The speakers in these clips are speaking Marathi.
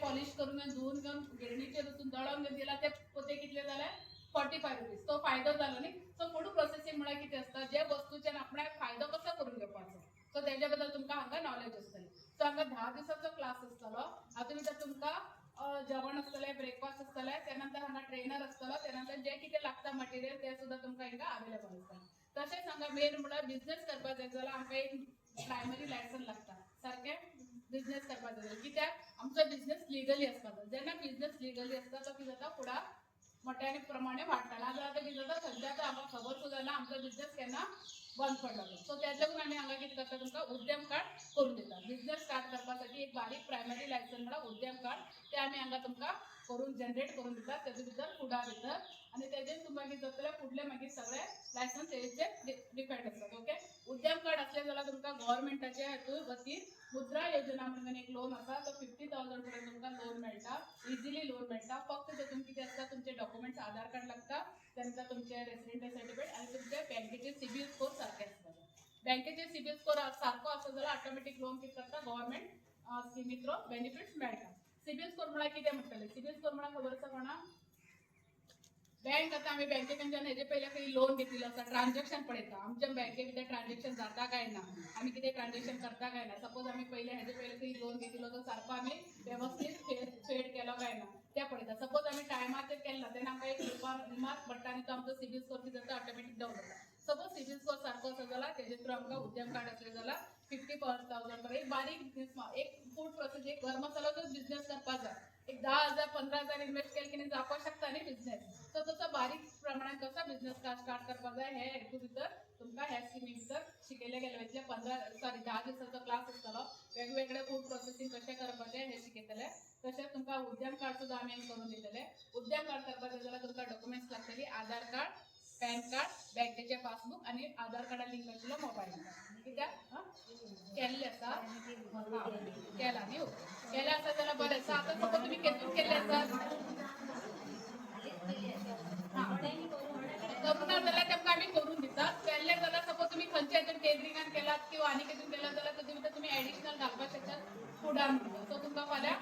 पॉलिश करून धुवून घेऊन गिरणीचे रचून दळून दिला ते पोते कितले झाले 45 रुपीज. तो फायदो झाला न्ही. सो फूड प्रोसेसिंग म्हळ्यार कितें आसता जे वस्तूचे आपण फायदो कसो करून घेवपाचो सो तेज्या बद्दल तुमकां हांगा नॉलेज आसतली. सो हांगा 10 दिसाचो क्लास आसतलो. हातूंत भितर तुमकां जेवण आसतलें, ब्रेकफास्ट आसतलें, त्यानंतर हांगा ट्रेनर आसतलो, त्यानंतर जे कितें लागता मटेरियल ते सुद्दां तुमकां हिंगा अवेलेबल आसता. तशेंच हांगा मेन म्हळ्यार बिझनेस करपाक जाय जाल्यार आमकां एक प्रायमरी लायसन लागता. सारकें बिझनेस करपाक जाय कित्याक आमचो बिझनेस लिगली आसपाक जाय. जेन्ना बिझनेस लिगली आसता तो कितें जाता फुडार मोठ्याने प्रमाणे वाडटा. नाजाल्यार आतां कितें जाता सद्या आतां आमकां खबर सुद्दां ना आमचो बिझनेस केन्ना बंद पडलो. सो त्याच लागून आमी हांगा कितें करता तुमकां उद्यम कार्ड करून दिता. बिझनेस स्टार्ट करपासाठी एक बारीक प्रायमरी लायसन म्हळ्यार उद्यम कार्ड ते आमी हांगा तुमकां करून जनरेट करून दिता. तेजे भितर फुडार भितर आनी तेजेर तुमकां कितें जातलें फुडले मागीर सगळे लायसन्स तेजेर डिपेंड आसतात. ओके. उद्यम कार्ड असलें जाल्यार तुमकां गव्हर्नमेंटाच्या हेतून वतीन मुद्रा योजना म्हणून एक लोन आसा तो 50,000 पर्यंत तुमकां लोन मेळटा. इजिली लोन मेळटा. फक्त तेतून कितें आसता तुमचे डॉक्युमेंट्स आधार कार्ड लागता, त्यानंतर तुमचे रेसिडेंट सर्टिफिकेट आणि तुमचे बँकेचे सिबिल स्कोर सारखे आसता. बँकेचे सिबिल स्कोर सारको आसता जाल्यार ऑटोमॅटिक लोन कितें करता गव्हर्नमेंट स्किमी थ्रू बेनिफिट्स मेळटा. सिबिल स्कोर म्हळ्यार कितें म्हणटले सिबिल स्कोर म्हळ्यार खबर आसा कोणा बँक आतां आमी बँकेकडच्यान हेजे पयले खंय लोन घेतिल्लो आसा ट्रान्झॅक्शन पळयता आमच्या बँके भितर ट्रान्झॅक्शन जाता काय ना आमी कितें ट्रान्झॅक्शन करता काय ना. सपोज आमी पयले हेजे पयले खंय लोन घेतिल्लो तो सारको आमी व्यवस्थीत फेड केलो काय ना ते पळयता. सपोज आमी टायमाचेर केलो तेन्ना आमकां एक रिमार्क पडटा आनी तो आमचो सिबिल स्कोर कितें जाता ऑटोमॅटीक डावन जाता. सपोज सिबिल स्कोर सारको आसा जाल्यार तेजे थ्रू आमकां उद्यम कार्ड आसलें जाल्यार 50,000 पर्यंत एक बारीक बिझनेस एक फूड प्रोसेस एक घर मसाल्याचो बिझनेस करपाक जाय. एक 10,000 15,000 इन्वेस्ट केले की जावपाक शकता न्ही बिझनेस. सो तसो बारीक प्रमाणात कसा बिझनेस स्टार्ट करपाक जाय हे हेतू भितर तुमकां ह्या स्किमी भितर शिकयले गेले वयतले 10 दिसाचो क्लास आसतलो. वेगवेगळे फूड प्रोसेसिंग कशें करपाचें हे शिकयतले. तशेंच तुमकां उद्यम कार्ड सुद्दां आमी करून दितले. उद्यम कार्ड करपाक जाय जाल्यार तुमकां डॉक्युमेंट्स लागतली आधार कार्ड, पॅन कार्ड, बँकेचे पासबुक आणि आधार कार्डाक लिंक आशिल्लो मोबायल नंबर. कित्याक केल्ले आसा केला न्ही केले आसा जाल्यार बरें आसा. आतां सपोज तुमी केतून केल्ले आसा करूना जाल्यार तेमकां आमी करून दितात. केल्ले जाल्यार सपोज तुमी खंयच्या हितून केटरिंगान केलात किंवा आनी कितून केलात जाल्यार तातूंत भितर तुमी एडिशनल घालपाक शकतात फुडार म्हणून. सो तुमकां फाल्यां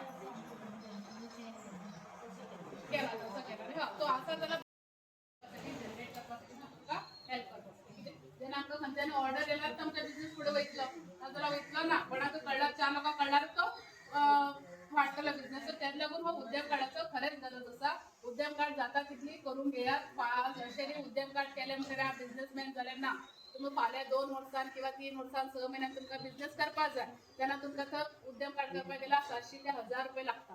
केला तसो केला न्ही तो आसा जाल्यार जनरेट करपाक तुमकां हेल्प करता. जेन्ना आमकां खंयच्यान ऑर्डर येयल्यार तुमचो बिझनेस फुडें वयतलो नाजाल्यार वयतलो ना. कोणाक कळ्ळार 4 लोकांक कळ्ळार तो वाडटलो बिझनेस. सो तेच लागून हो उद्यम कार्डाचो खरेंच गरज आसा. उद्यम कार्ड जाता तितली करून घेयात. अशें उद्यम कार्ड केले म्हणटकीर बिझनेसमॅन जालें ना. तुम्ही फाल्यां 2 वर्सां किंवा 3 वर्सां 6 म्हयन्यान तुमकां बिझनेस करपाक जाय तेन्ना तुमकां तो उद्यम कार्ड करपाक गेल्यार 700 ते 1000 रुपये लागता.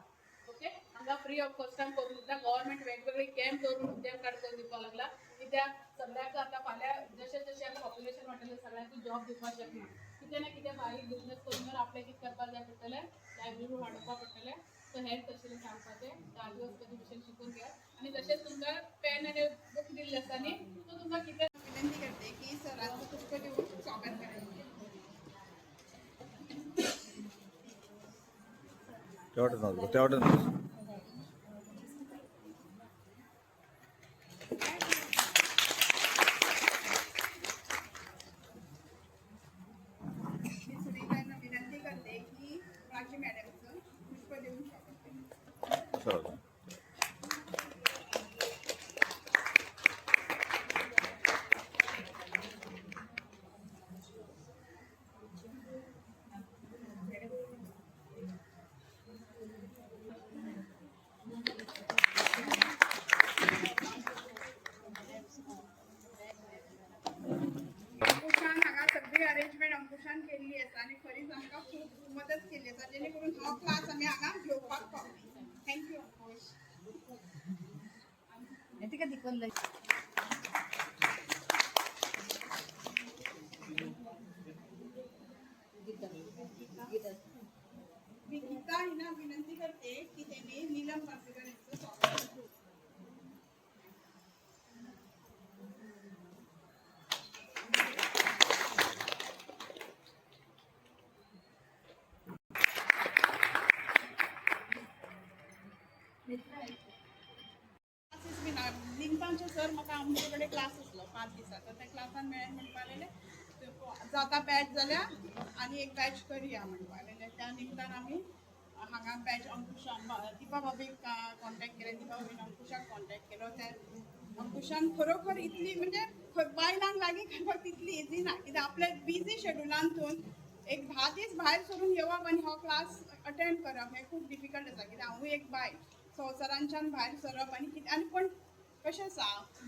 ओके. हांगा फ्री ऑफ कॉस्टान करून दिता. गव्हर्नमेंट वेगवेगळे कॅम्प दवरून उद्यम कार्ड करून दिवपाक लागला. कित्याक सगळ्याक आतां फाल्यां जशें जशें पॉप्युलेशन वाडटलें सगळ्यांक जॉब दिवपाक शकना. कितें ना कितें बारीक बिझनेस करून आपलें कितें करपाक जाय पडटलें लायव्हलीहूड वाडोवपाक पडटलें. सो हेंच आशिल्लें सांगपाचें. 10 दिवस कधी विशय शिकून घ्या. आणि तशेंच तुमकां पेन आनी बुक दिल्ले आसा न्ही सो तुमकां कितें विनंती करते की सरांचं पुष्प देऊन स्वागत करायचं. विनंती करते की राजी मॅडमचं पुष्प देऊन स्वागत करा. अरेंजमेंट अंकुशान केल्ली आसा आनी खरीच आमकां खूब मदत केल्ली आसा जेणे करून हो क्लास आमी हांगा घेवपाक पावली. थँक्यू. मी गीता हिना विनंती करते की त्यांनी नीलम पार्सेकर यांचं स्वागत करू. लिंकांचे सर म्हाका आमचे कडेन क्लास आसलो 5 दिसाचो त्या क्लासान मेळ्ळें म्हणपालेले जाता बॅच जाल्यार आनी एक बॅच करया म्हणपालेले त्या निमतान आमी हांगा बॅच अंकुशा दिपा बाबीक कॉन्टॅक्ट केले दिपा बाबीन अंकुशाक कॉन्टॅक्ट केलो त्या अंकुशान खरोखर इतली म्हणजे बायलांक लागीं करपाक तितली इजी ना कित्याक आपल्या बिजी शेड्युलांतून एक 10 दीस भायर सरून येवप आनी हो क्लास अटेंड करप हें खूब डिफिकल्ट आसा कित्याक हांवूय एक बायल संवसारांच्यान भायर सरप आनी पण कशें आसा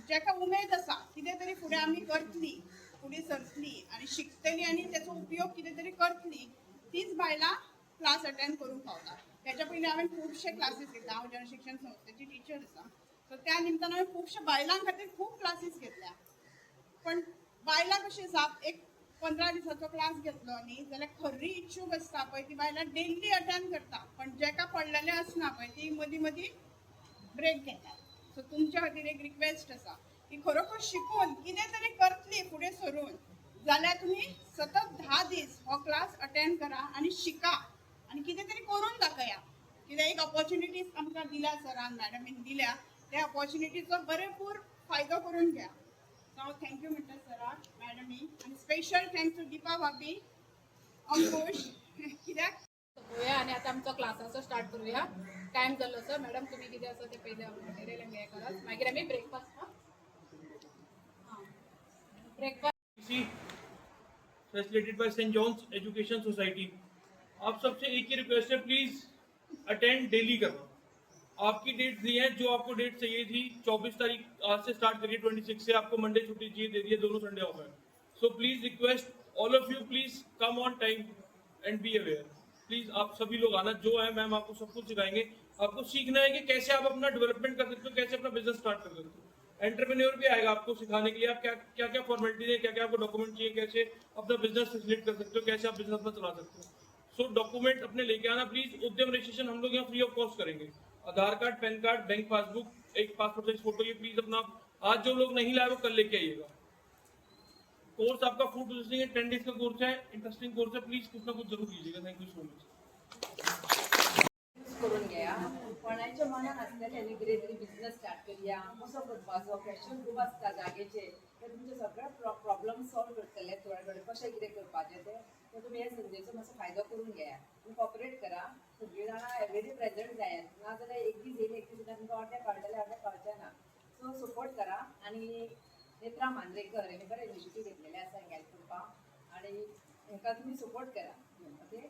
जेका उमेद आसा कितें तरी फुडें आमी करतली फुडें सरतली आनी शिकतली आनी तेचो उपयोग कितें तरी करतली तीच बायलां क्लास अटेंड करूंक पावता तेच्या पयलीं हांवें खुबशे क्लासीस घेतला हांव जनशिक्षण संस्थेची टिचर आसा सो त्या निमतान हांवें खुबशे बायलां खातीर खूब क्लासीस घेतल्या पण बायलां कशीं आसा एक 15 दिसाचो क्लास घेतलो न्ही जाल्यार खरी इच्छूक आसता पळय ती बायलां डेली अटेंड करता पण जेका पडलेलें आसना पळय ती मदीं मदीं ब्रेक घेता सो तुमच्या खातीर एक रिक्वेस्ट आसा की खरोखर शिकून कितें तरी करतली फुडें सरून जाल्यार तुमी सतत 10 दीस हो क्लास अटेंड करा आनी शिका आनी कितें तरी करून दाखया कित्याक एक ऑपॉर्च्युनिटीज आमकां दिल्या सरान मॅडमीन दिल्या त्या ऑपॉर्च्युनिटीचो बरेपूर फायदो करून घ्या हांव थँक्यू म्हणटा सराक मॅडमी आनी स्पेशल थँक्स टू दिपा भाभी अंकुश कित्याक पळोवया आनी आतां आमचो क्लासाचो स्टार्ट करूया टायम जाल्लो सर मॅडम तुमी कितें आसा तें पयलीं मटेरियल हें करात मागीर आमी breakfast breakfast facilitated by Saint John's education society. आप सबसे एक ही रिक्वेस्ट है, प्लीज अटेंड डेली करना। आपकी डेट दी है, जो आपको डेट चाहिए थी 24 तारीख आज से स्टार्ट करिए, 26 से आपको मंडे छुट्टी चाहिए दे दी है, दोनों संडे ऑफ है। So please request all of you, please come on time end be aware. Please आप सभी लोग आना, जो है मैम आपको सब कुछ सिखाएंगे। आपको सीखना है कि कैसे आप अपना डेवलपमेंट कर सकते हो, कैसे अपना बिजनेस स्टार्ट कर सकते हो। एंटरप्रेन्योर भी आएगा आपको सिखाने के लिए, आप क्या क्या फॉर्मेलिटीज है, क्या क्या आपको डॉक्यूमेंट चाहिए, कैसे अपना बिजनेस फैसिलिटेट कर सकते हो, कैसे आप बिजनेस में चला सकते हो। सो डॉक्यूमेंट अपने लेके आना प्लीज। उद्यम रजिस्ट्रेशन हम लोग यहाँ फ्री ऑफ कॉस्ट करेंगे। आधार कार्ड, पैन कार्ड, बैंक पासबुक, एक पासपोर्ट साइज फोटो, ये प्लीज अपना आज जो लोग नहीं लाए वो कल लेके आइएगा। कोर्स आपका फूड प्रोसेसिंग है, 10 डेज का कोर्स है, इंटरेस्टिंग कोर्स है, प्लीज कुछ ना कुछ जरूर कीजिएगा। Thank you so much. करून घ्या कोणाच्या मनात असलेले कितें तरी बिझनेस स्टार्ट करूया, कसो करपाचो, फॅशन खूब आसता जागेचे ते तुमचे सगळे प्रॉब्लेम सॉल्व करतले थोडे थोडे कशें कितें करपाचें ते तुमी हे संदेचो मातसो फायदो करून घेया। तुम्ही कॉपरेट करा, सगळीं जाणां एवरी प्रेझेंट जायात, ना जाल्यार एक दीस येयले एक दीस तुमकां वाटें कळटलें वाटें कळचें ना। सो सपोर्ट करा आनी नेत्रा मांद्रेकर हेणी बरें इनिशिएटीव घेतलेले आसा हेंका हेल्प करपाक आनी हेंका तुमी सपोर्ट करा। ओके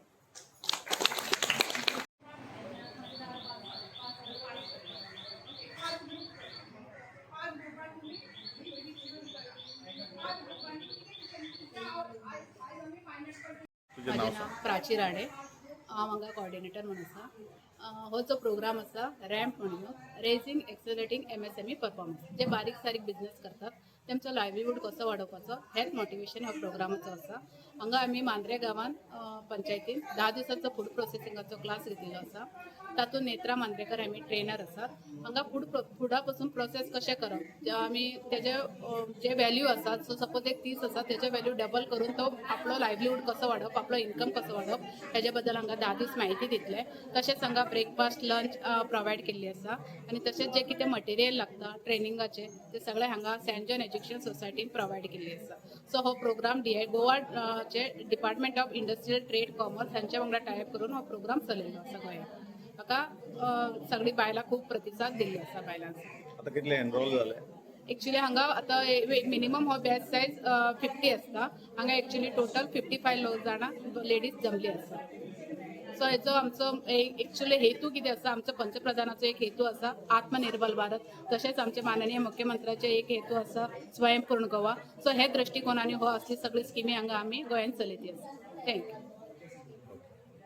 माझे नाव प्राची राणे, हांव हांगा कॉर्डिनेटर म्हणून आसा। हो जो प्रोग्राम आसा रॅम्प म्हणून रेजिंग एक्सेलरेटिंग MSME परफॉर्मन्स, जे बारीक सारीक बिझनेस करतात तेंचो लायव्हलीहूड कसो वाडोवपाचो हेच मोटिवेशन ह्या प्रोग्रामाचो आसा। हांगा आमी मांद्रे गांवांत पंचायतीन 10 दिसाचो फूड प्रोसेसिंगाचो क्लास घेतिल्लो आसा। तातूंत नेत्रा मांद्रेकर आमी ट्रेनर आसात। हांगा फुडा पासून प्रोसेस कशें करप, आमी तेजे जे व्हॅल्यू आसात, सो सपोज एक 30 आसा तेजे व्हॅल्यू डबल करून तो आपलो लायव्हलीहूड कसो वाडप, आपलो इन्कम कसो वाडप हेजे बद्दल हांगा 10 दीस म्हायती दितले। तशेंच हांगा ब्रेकफास्ट लंच प्रोवायड केल्ली आसा आनी तशेंच जे कितें मटेरियल लागता ट्रेनिंगाचे ते सगळे हांगा सेंट जॉन एज्युकेशन सोसायटीन प्रोवायड केल्ली आसा। सो हो प्रोग्राम गोवाचे department of industrial trade commerce हांच्या वांगडा टायप करून हो प्रोग्राम चलयलो आसा गोंयांत। हाका सगळीं बायलां खूब प्रतिसाद दिल्ली आसा बायलांचो। आता कितले एनरोल झाले? एक्चुअली हांगा आतां मिनिमम हो बॅच सायज 50 आसता। हांगा एक्चुअली टोटल 55 जाणां लेडीज जमली आसा। सो हेचो आमचो एक्चुअली हेतू कितें आसा, आमचो पंतप्रधानाचो एक हेतू आसा आत्मनिर्भर भारत, तशेंच आमचे माननीय मुख्यमंत्र्याचे एक हेतू आसा स्वयंपूर्ण गोवा। सो हे दृश्टिकोनाने हो असली सगळी स्किमी हांगा आमी गोंयांत चलयती आसा। थँक्यू।